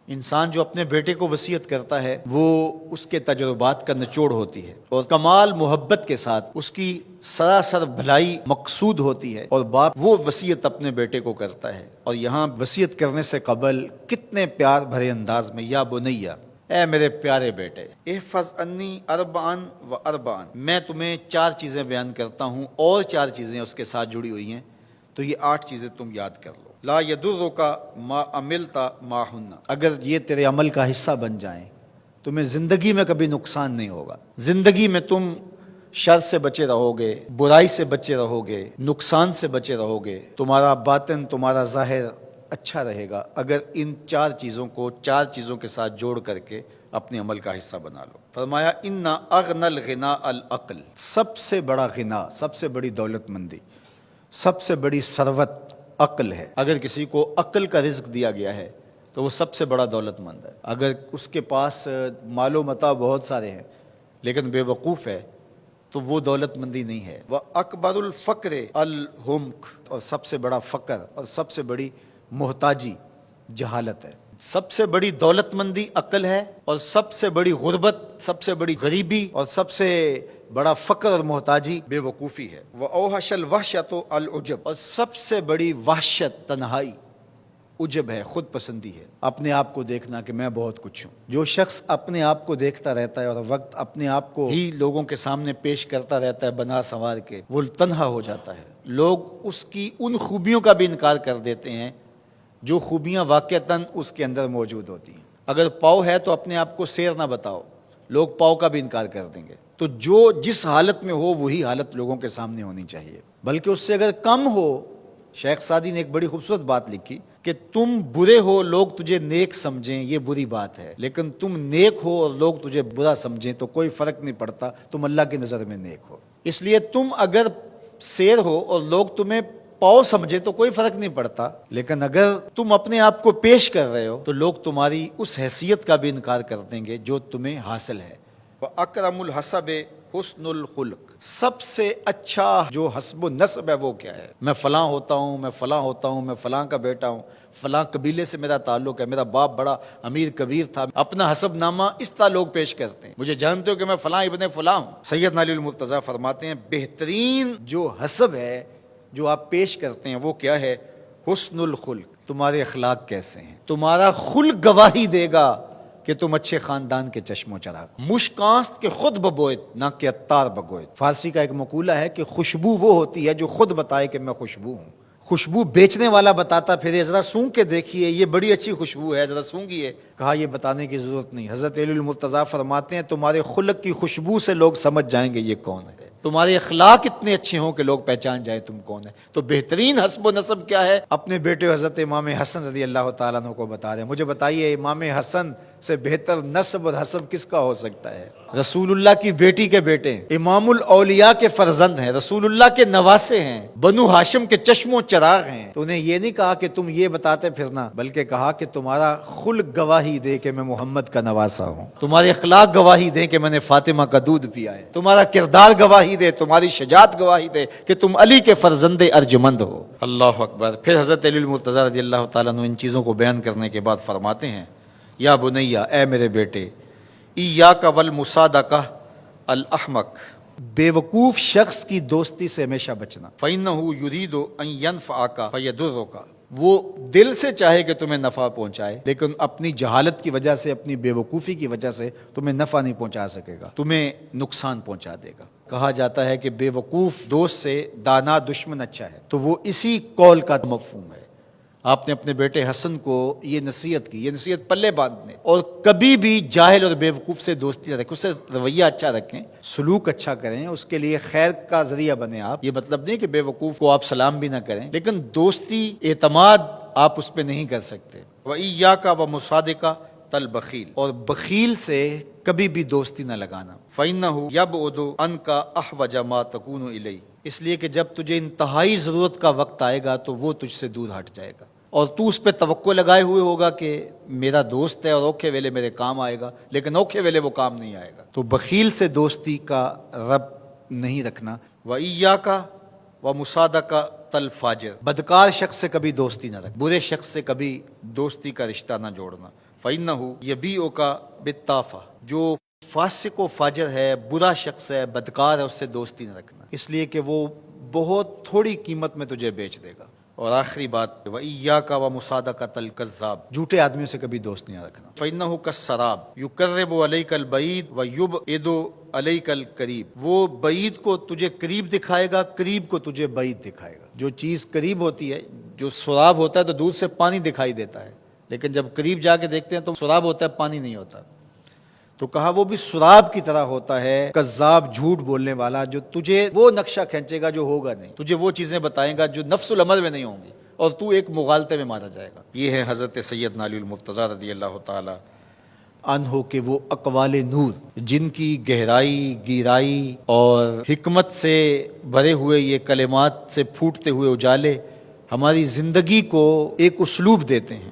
انسان جو اپنے بیٹے کو وصیت کرتا ہے وہ اس کے تجربات کا نچوڑ ہوتی ہے اور کمال محبت کے ساتھ اس کی سراسر بھلائی مقصود ہوتی ہے، اور باپ وہ وصیت اپنے بیٹے کو کرتا ہے۔ اور یہاں وصیت کرنے سے قبل کتنے پیار بھرے انداز میں، یا بنیا، اے میرے پیارے بیٹے، احفظ انی اربعن و اربعن، میں تمہیں 4 چیزیں بیان کرتا ہوں اور 4 چیزیں اس کے ساتھ جڑی ہوئی ہیں، تو یہ 8 چیزیں تم یاد کر لو۔ لا یضرک ما عملت معہن، اگر یہ تیرے عمل کا حصہ بن جائیں تمہیں زندگی میں کبھی نقصان نہیں ہوگا، زندگی میں تم شر سے بچے رہو گے، برائی سے بچے رہو گے، نقصان سے بچے رہو گے، تمہارا باطن تمہارا ظاہر اچھا رہے گا اگر ان 4 چیزوں کو 4 چیزوں کے ساتھ جوڑ کر کے اپنے عمل کا حصہ بنا لو۔ فرمایا ان اغنى الغناء العقل، سب سے بڑا غنا، سب سے بڑی دولت مندی، سب سے بڑی ثروت عقل ہے۔ اگر کسی کو عقل کا رزق دیا گیا ہے تو وہ سب سے بڑا دولت مند ہے۔ اگر اس کے پاس مال و متاع بہت سارے ہیں لیکن بے وقوف ہے تو وہ دولت مندی نہیں ہے۔ وَأَكْبَرُ الْفَقْرِ الْحُمْقُ، اور سب سے بڑا فقر اور سب سے بڑی محتاجی جہالت ہے۔ سب سے بڑی دولت مندی عقل ہے، اور سب سے بڑی غربت، سب سے بڑی غریبی اور سب سے بڑا فقر اور محتاجی بے وقوفی ہے۔ وَأَوْحَشَ الْوَحْشَةُ الْعُجْبُ، اور سب سے بڑی وحشت تنہائی عجب ہے، خود پسندی ہے، اپنے آپ کو دیکھنا کہ میں بہت کچھ ہوں۔ جو شخص اپنے آپ کو دیکھتا رہتا ہے اور وقت اپنے آپ کو ہی لوگوں کے سامنے پیش کرتا رہتا ہے بنا سنوار کے، وہ تنہا ہو جاتا ہے۔ لوگ اس کی ان خوبیوں کا بھی انکار کر دیتے ہیں جو خوبیاں واقعتاً اس کے اندر موجود ہوتی ہیں۔ اگر پاؤ ہے تو اپنے آپ کو سیر نہ بتاؤ، لوگ پاؤ کا بھی انکار کر دیں گے۔ تو جو جس حالت میں ہو وہی حالت لوگوں کے سامنے ہونی چاہیے، بلکہ اس سے اگر کم ہو۔ شیخ سعدی نے ایک بڑی خوبصورت بات لکھی کہ تم برے ہو لوگ تجھے نیک سمجھیں یہ بری بات ہے، لیکن تم نیک ہو اور لوگ تجھے برا سمجھیں تو کوئی فرق نہیں پڑتا، تم اللہ کی نظر میں نیک ہو۔ اس لیے تم اگر سیر ہو اور لوگ تمہیں پاؤ سمجھے تو کوئی فرق نہیں پڑتا، لیکن اگر تم اپنے آپ کو پیش کر رہے ہو تو لوگ تمہاری اس حیثیت کا بھی انکار کر دیں گے جو تمہیں حاصل ہے۔ وَأَكْرَمُ الْحَسَبِ حُسْنُ الْخُلْقِ، سب سے اچھا جو حسب و نسب ہے وہ کیا ہے؟ میں فلاں ہوتا ہوں، میں فلاں ہوتا ہوں، میں فلاں کا بیٹا ہوں، فلاں قبیلے سے میرا تعلق ہے، میرا باپ بڑا امیر کبیر تھا۔ اپنا حسب نامہ اس طرح لوگ پیش کرتے ہیں، مجھے جانتے ہو کہ میں فلاں ابن فلاں ہوں۔ سیدنا علی المرتضیٰ فرماتے ہیں بہترین جو حسب ہے جو آپ پیش کرتے ہیں وہ کیا ہے؟ حسن الخلق، تمہارے اخلاق کیسے ہیں، تمہارا خلق گواہی دے گا کہ تم اچھے خاندان کے چشم و چراغ۔ مشکانست کے خود ببوئت نہ کہ عطار بگوئت۔ فارسی کا ایک مقولہ ہے کہ خوشبو وہ ہوتی ہے جو خود بتائے کہ میں خوشبو ہوں۔ خوشبو بیچنے والا بتاتا پھر ذرا سونگھ کے دیکھیے یہ بڑی اچھی خوشبو ہے، ذرا سونگھیے، کہا یہ بتانے کی ضرورت نہیں۔ حضرت علی المرتضیٰ فرماتے ہیں تمہارے خلق کی خوشبو سے لوگ سمجھ جائیں گے یہ کون ہے، تمہارے اخلاق اتنے اچھے ہوں کہ لوگ پہچان جائیں تم کون ہے۔ تو بہترین حسب و نسب کیا ہے؟ اپنے بیٹے حضرت امام حسن رضی اللہ تعالیٰ عنہ کو بتا رہے ہیں۔ مجھے بتائیے امام حسن سے بہتر نسب اور حسب کس کا ہو سکتا ہے؟ رسول اللہ کی بیٹی کے بیٹے، امام الاولیاء کے فرزند ہیں، رسول اللہ کے نواسے ہیں، بنو ہاشم کے چشم و چراغ ہیں۔ تو انہیں یہ نہیں کہا کہ تم یہ بتاتے پھرنا، بلکہ کہا کہ تمہارا خلق گواہی دے کہ میں محمد کا نواسا ہوں، تمہارے اخلاق گواہی دے کہ میں نے فاطمہ کا دودھ پیا ہے، تمہارا کردار گواہی دے، تمہاری شجاعت گواہی دے کہ تم علی کے فرزند ارجمند ہو۔ اللہ اکبر۔ پھر حضرت علی المرتضیٰ رضی اللہ تعالیٰ عنہ ان چیزوں کو بیان کرنے کے بعد فرماتے ہیں یا بنیا، اے میرے بیٹے، ایاک والمصادقہ الاحمق، بے وقوف شخص کی دوستی سے ہمیشہ بچنا۔ فإنہ یرید ان ینفعک فیضرک، وہ دل سے چاہے کہ تمہیں نفع پہنچائے لیکن اپنی جہالت کی وجہ سے، اپنی بے وقوفی کی وجہ سے تمہیں نفع نہیں پہنچا سکے گا، تمہیں نقصان پہنچا دے گا۔ کہا جاتا ہے کہ بے وقوف دوست سے دانا دشمن اچھا ہے، تو وہ اسی قول کا مفہوم ہے۔ آپ نے اپنے بیٹے حسن کو یہ نصیحت کی، یہ نصیحت پلے باندھنے، اور کبھی بھی جاہل اور بے وقوف سے دوستی نہ رکھیں، اس سے رویہ اچھا رکھیں، سلوک اچھا کریں، اس کے لیے خیر کا ذریعہ بنیں آپ۔ یہ مطلب نہیں کہ بے وقوف کو آپ سلام بھی نہ کریں، لیکن دوستی اعتماد آپ اس پہ نہیں کر سکتے۔ وَإِيَّاكَ وَمُصَادِقَةَ الْبَخِيلِ، اور بخیل سے کبھی بھی دوستی نہ لگانا۔ فَإِنَّهُ يَبْعُدُ عَنْكَ أَحْوَجَ مَا تَكُونُ إِلَيْهِ، اس لیے کہ جب تجھے انتہائی ضرورت کا وقت آئے گا تو وہ تجھ سے دور ہٹ جائے گا، اور تو اس پہ توقع لگائے ہوئے ہوگا کہ میرا دوست ہے اور اوکھے ویلے میرے کام آئے گا، لیکن اوکھے ویلے وہ کام نہیں آئے گا۔ تو بخیل سے دوستی کا رب نہیں رکھنا۔ وَإِيَّاكَ وَمُصَادَقَةَ الْفَاجِرِ، بدکار شخص سے کبھی دوستی نہ رکھ، برے شخص سے کبھی دوستی کا رشتہ نہ جوڑنا۔ فَإِنَّهُ يَبِيعُكَ بِالطَّافَةِ، جو فاسق و فاجر ہے، برا شخص ہے، بدکار ہے، اس سے دوستی نہ رکھنا، اس لیے کہ وہ بہت تھوڑی قیمت میں تجھے بیچ دے گا۔ اور آخری بات، وَإِيَّاكَ وَمُصَادَقَةَ الْكَذَّابِ، جھوٹے آدمیوں سے کبھی دوست نہیں رکھنا۔ فَإِنَّهُ كَالسَّرَابِ يُقَرِّبُ عَلَيْكَ الْبَعِيدَ وَيُبْعِدُ عَلَيْكَ الْقَرِيبَ، وہ بعید کو تجھے قریب دکھائے گا، قریب کو تجھے بعید دکھائے گا۔ جو چیز قریب ہوتی ہے، جو سراب ہوتا ہے تو دور سے پانی دکھائی دیتا ہے، لیکن جب قریب جا کے دیکھتے ہیں تو سراب ہوتا ہے، پانی نہیں ہوتا۔ تو کہا وہ بھی سراب کی طرح ہوتا ہے، کذاب، جھوٹ بولنے والا، جو تجھے وہ نقشہ کھینچے گا جو ہوگا نہیں، تجھے وہ چیزیں بتائے گا جو نفس العمل میں نہیں ہوں گی، اور تو ایک مغالطے میں مارا جائے گا۔ یہ ہے حضرت سیدنا علی المرتضیٰ رضی اللہ تعالی عنہ کے وہ اقوال نور، جن کی گہرائی، گیرائی اور حکمت سے بھرے ہوئے یہ کلمات سے پھوٹتے ہوئے اجالے ہماری زندگی کو ایک اسلوب دیتے ہیں۔